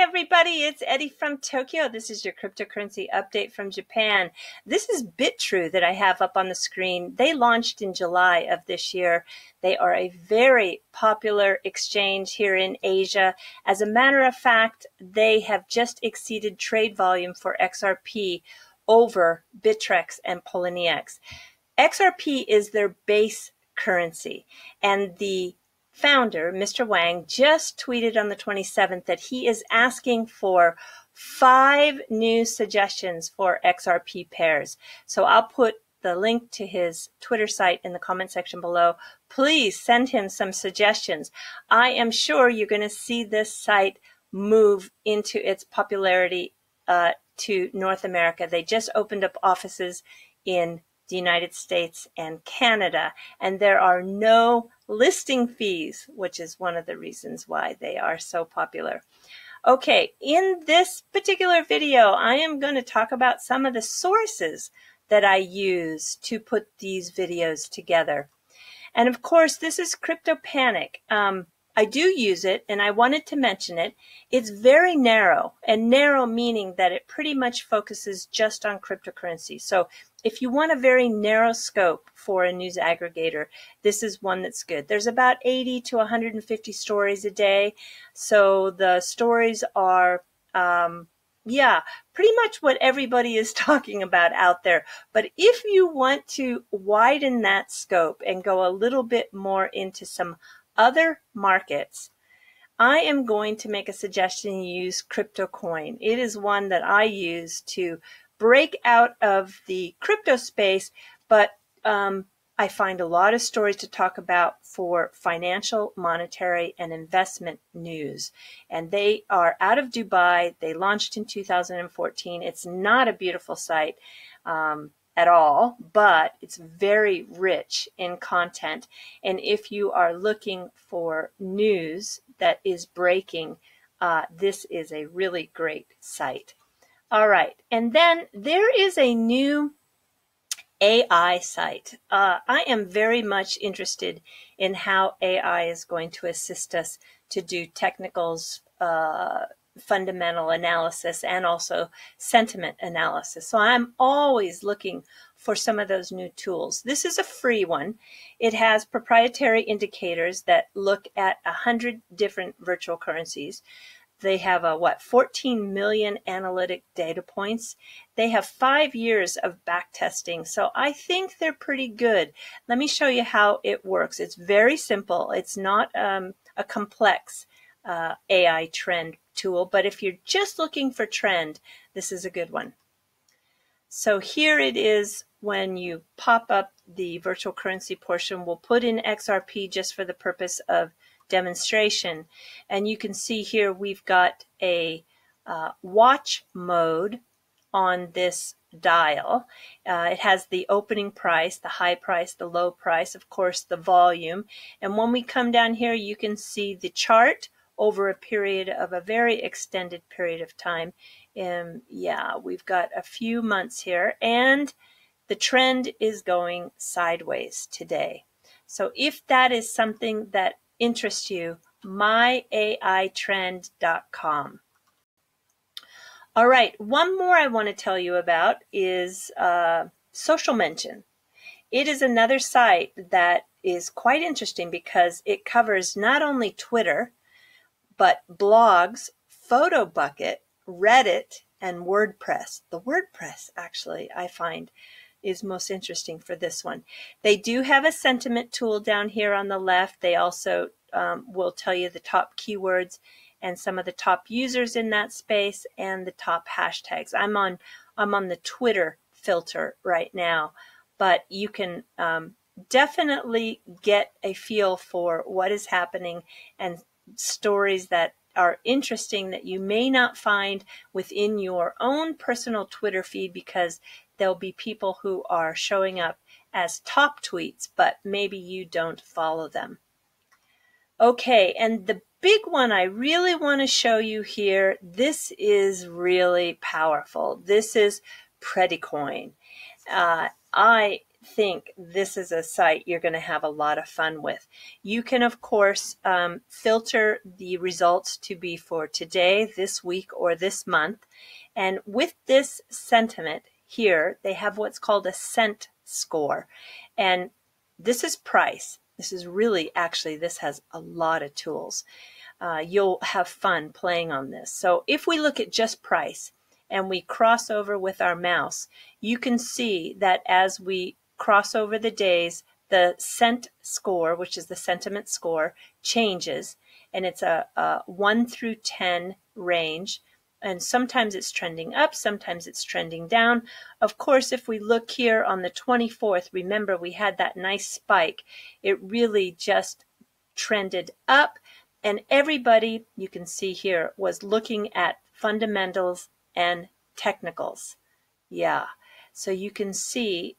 everybody, it's Eddie from Tokyo. This is your cryptocurrency update from Japan. This is Bitrue that I have up on the screen. They launched in July of this year. They are a very popular exchange here in Asia. As a matter of fact, they have just exceeded trade volume for XRP over Bittrex and Poloniex. XRP is their base currency, and the founder, Mr. Wang, just tweeted on the 27th that he is asking for 5 new suggestions for XRP pairs. So I'll put the link to his Twitter site in the comment section below. Please send him some suggestions. I am sure you're going to see this site move into its popularity to North America. They just opened up offices in the United States and Canada, and there are no listing fees, which is one of the reasons why they are so popular. Okay, in this particular video, I am going to talk about some of the sources that I use to put these videos together. And of course, this is CryptoPanic. I do use it, and I wanted to mention it. It's very narrow, and narrow meaning that it pretty much focuses just on cryptocurrency. So if you want a very narrow scope for a news aggregator, this is one that's good. There's about 80 to 150 stories a day. So the stories are, pretty much what everybody is talking about out there. But if you want to widen that scope and go a little bit more into some other markets, I am going to make a suggestion. You use CryptoCoin. It is one that I use to break out of the crypto space, but I find a lot of stories to talk about for financial, monetary, and investment news. And they are out of Dubai. They launched in 2014. It's not a beautiful site at all, but it's very rich in content. And if you are looking for news that is breaking, this is a really great site. All right, and then there is a new AI site. I am very much interested in how AI is going to assist us to do technicals, fundamental analysis, and also sentiment analysis. So I'm always looking for some of those new tools. This is a free one. It has proprietary indicators that look at 100 different virtual currencies. They have 14 million analytic data points. They have 5 years of back testing, so I think they're pretty good. Let me show you how it works. It's very simple. It's not a complex AI trend tool, but if you're just looking for trend, this is a good one. So here it is when you pop up the virtual currency portion. We'll put in XRP just for the purpose of demonstration, and you can see here we've got a watch mode on this dial. It has the opening price, the high price, the low price, of course the volume, and when we come down here you can see the chart over a period of a very extended period of time. We've got a few months here, and the trend is going sideways today. So if that is something that interests you, myaitrend.com. All right, one more I want to tell you about is Social Mention. It is another site that is quite interesting because it covers not only Twitter, but blogs, PhotoBucket, Reddit, and WordPress. The WordPress, actually, I find is most interesting for this one. They do have a sentiment tool down here on the left. They also will tell you the top keywords and some of the top users in that space and the top hashtags. I'm on the Twitter filter right now, but you can definitely get a feel for what is happening and stories that are interesting that you may not find within your own personal Twitter feed, because there'll be people who are showing up as top tweets, but maybe you don't follow them. Okay, and the big one I really want to show you here, this is really powerful. This is Predicoin. I think this is a site you're going to have a lot of fun with. You can, of course, filter the results to be for today, this week, or this month. And with this sentiment here, they have what's called a scent score. And this is price. This is really, actually, this has a lot of tools. You'll have fun playing on this. So if we look at just price and we cross over with our mouse, you can see that as we cross over the days, the scent score, which is the sentiment score, changes, and it's a 1 through 10 range. And sometimes it's trending up, sometimes it's trending down. Of course, if we look here on the 24th, remember we had that nice spike. It really just trended up, and everybody, you can see here, was looking at fundamentals and technicals. Yeah, so you can see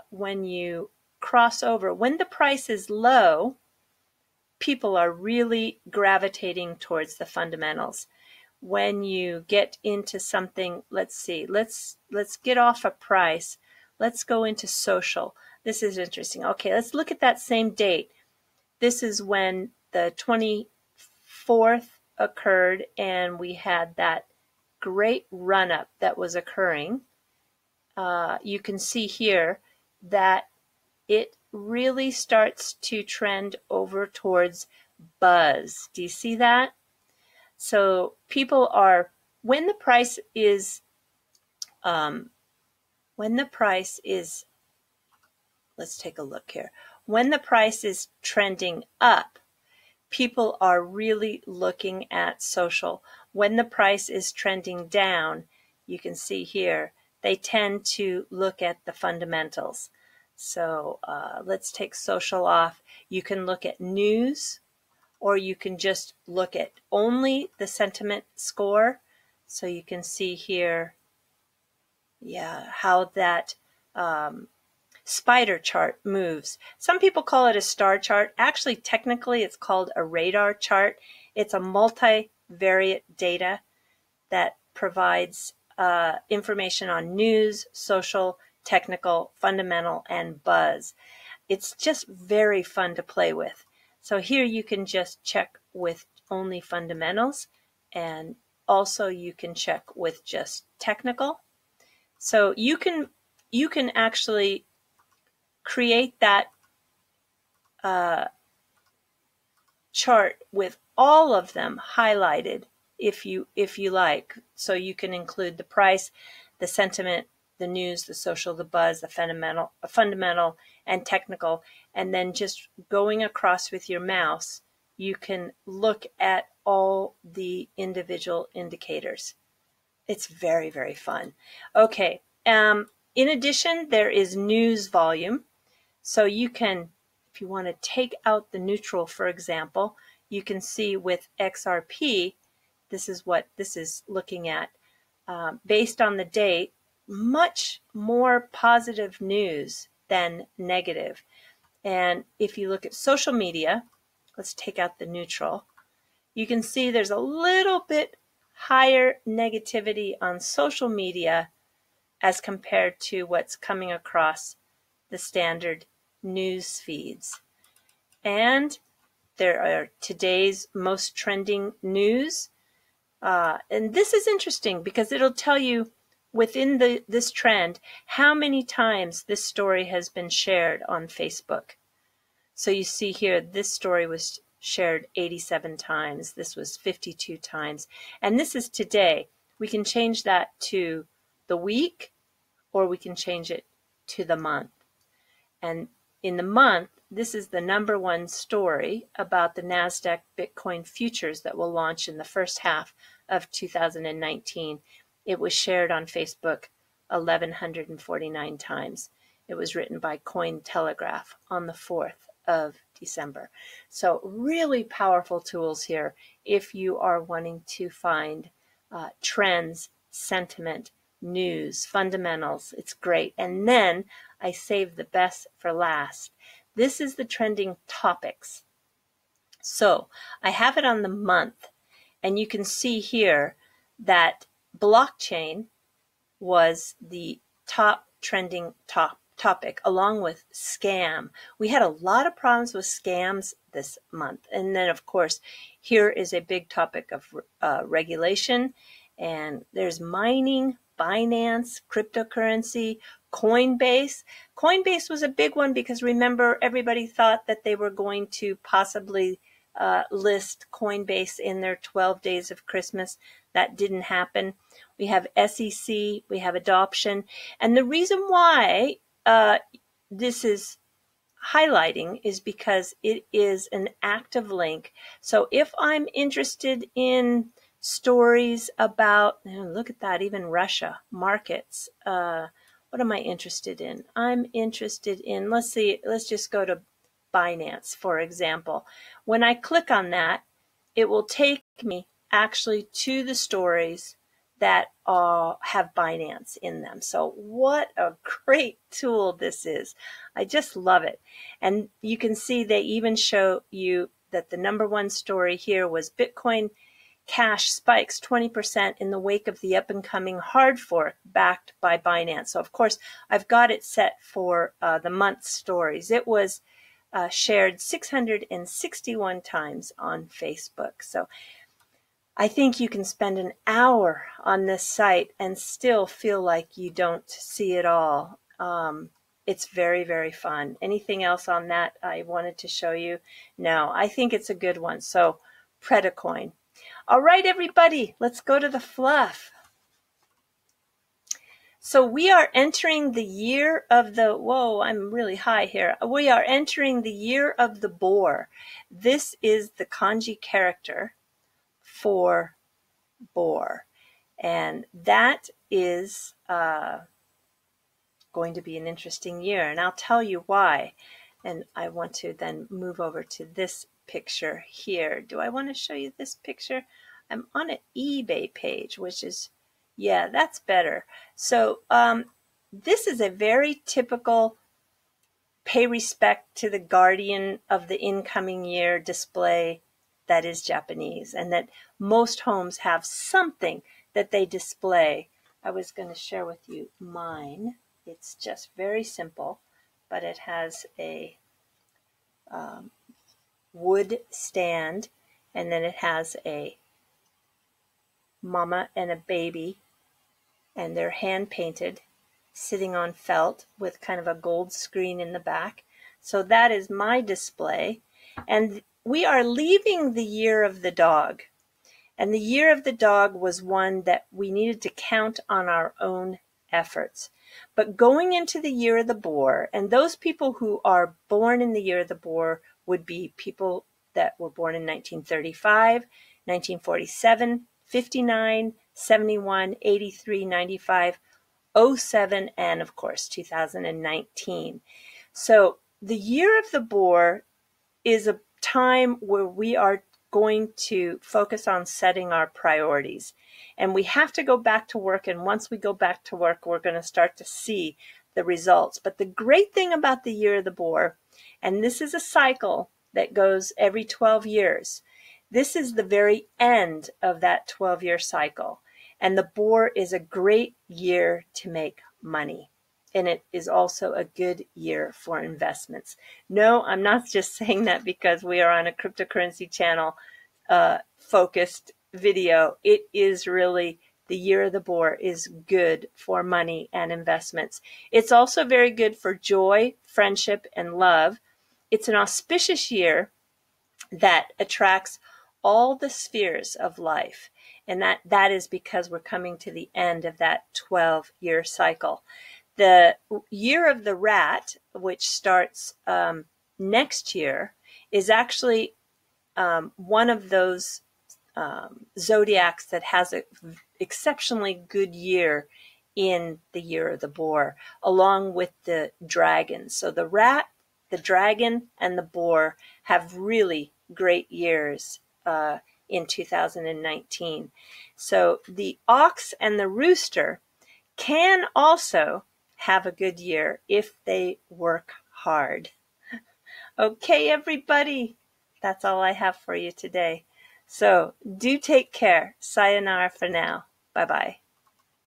when you cross over, when the price is low, people are really gravitating towards the fundamentals. When you get into something, let's see, let's get off a price. Let's go into social. This is interesting. Okay, let's look at that same date. This is when the 24th occurred, and we had that great run-up that was occurring. You can see here that it really starts to trend over towards buzz. Do you see that? So people are, when the price is, let's take a look here. When the price is trending up, people are really looking at social. When the price is trending down, you can see here, they tend to look at the fundamentals. So let's take social off. You can look at news, or you can just look at only the sentiment score. So you can see here, yeah, how that spider chart moves. Some people call it a star chart. Actually, technically, it's called a radar chart. It's a multivariate data that provides information on news, social, technical, fundamental, and buzz. It's just very fun to play with. So here you can just check with only fundamentals, and also you can check with just technical. So you can actually create that chart with all of them highlighted if you like. So you can include the price, the sentiment, the news, the social, the buzz, the fundamental and technical, and then just going across with your mouse, you can look at all the individual indicators. It's very, very fun. Okay, in addition, there is news volume. So you can, if you want to take out the neutral, for example, you can see with XRP, this is what this is looking at. Based on the date, much more positive news than negative. And if you look at social media, let's take out the neutral, you can see there's a little bit higher negativity on social media as compared to what's coming across the standard news feeds. And there are today's most trending news. And this is interesting because it'll tell you within this trend how many times this story has been shared on Facebook. So you see here, this story was shared 87 times. This was 52 times. And this is today. We can change that to the week, or we can change it to the month. And in the month, this is the #1 story about the NASDAQ Bitcoin futures that will launch in the first half of 2019. It was shared on Facebook 1,149 times. It was written by Cointelegraph on the 4th of December. So really powerful tools here if you are wanting to find trends, sentiment, news, fundamentals. It's great. And then I saved the best for last. This is the trending topics. So I have it on the month, and you can see here that blockchain was the top trending topic, along with scam. We had a lot of problems with scams this month. And then, of course, here is a big topic of regulation. And there's mining, Binance, cryptocurrency, Coinbase. Coinbase was a big one because remember, everybody thought that they were going to possibly list Coinbase in their 12 days of Christmas. That didn't happen. We have SEC, we have adoption. And the reason why this is highlighting is because it is an active link. So if I'm interested in stories about, look at that, even Russia, markets, what am I interested in? I'm interested in, let's just go to Binance, for example. When I click on that, it will take me actually to the stories that have Binance in them. So what a great tool this is. I just love it. And you can see they even show you that the #1 story here was Bitcoin Cash spikes 20% in the wake of the up-and-coming hard fork backed by Binance. So, of course, I've got it set for the month stories. It was shared 661 times on Facebook. So I think you can spend an hour on this site and still feel like you don't see it all. It's very, very fun. Anything else on that I wanted to show you? No, I think it's a good one. So Predicoin. All right, everybody, let's go to the fluff. So we are entering the year of the, whoa, I'm really high here. We are entering the year of the boar. This is the kanji character for boar. And that is going to be an interesting year. And I'll tell you why. And I want to then move over to this picture here. Do I want to show you this picture? I'm on an eBay page, which is, yeah, that's better. So this is a very typical pay respect to the guardian of the incoming year display that is Japanese, and that most homes have something that they display. I was going to share with you mine. It's just very simple, but it has a wood stand, and then it has a mama and a baby, and they're hand painted, sitting on felt with kind of a gold screen in the back. So that is my display. And we are leaving the year of the dog. And the year of the dog was one that we needed to count on our own efforts. But going into the year of the boar, and those people who are born in the year of the boar would be people that were born in 1935, 1947, 59, 71, 83, 95, 07, and of course 2019. So the year of the boar is a time where we are going to focus on setting our priorities. And we have to go back to work, and once we go back to work, we're going to start to see the results. But the great thing about the year of the boar, and this is a cycle that goes every 12 years, this is the very end of that 12-year cycle. And the boar is a great year to make money. And it is also a good year for investments. No, I'm not just saying that because we are on a cryptocurrency channel focused video. It is really, the year of the boar is good for money and investments. It's also very good for joy, friendship, and love. It's an auspicious year that attracts all the spheres of life. And that is because we're coming to the end of that 12-year cycle. The year of the rat, which starts next year, is actually one of those zodiacs that has an exceptionally good year in the year of the boar, along with the dragon. So the rat, the dragon, and the boar have really great years in 2019. So the ox and the rooster can also have a good year if they work hard. Okay, everybody, that's all I have for you today. So do take care. Sayonara for now. Bye-bye.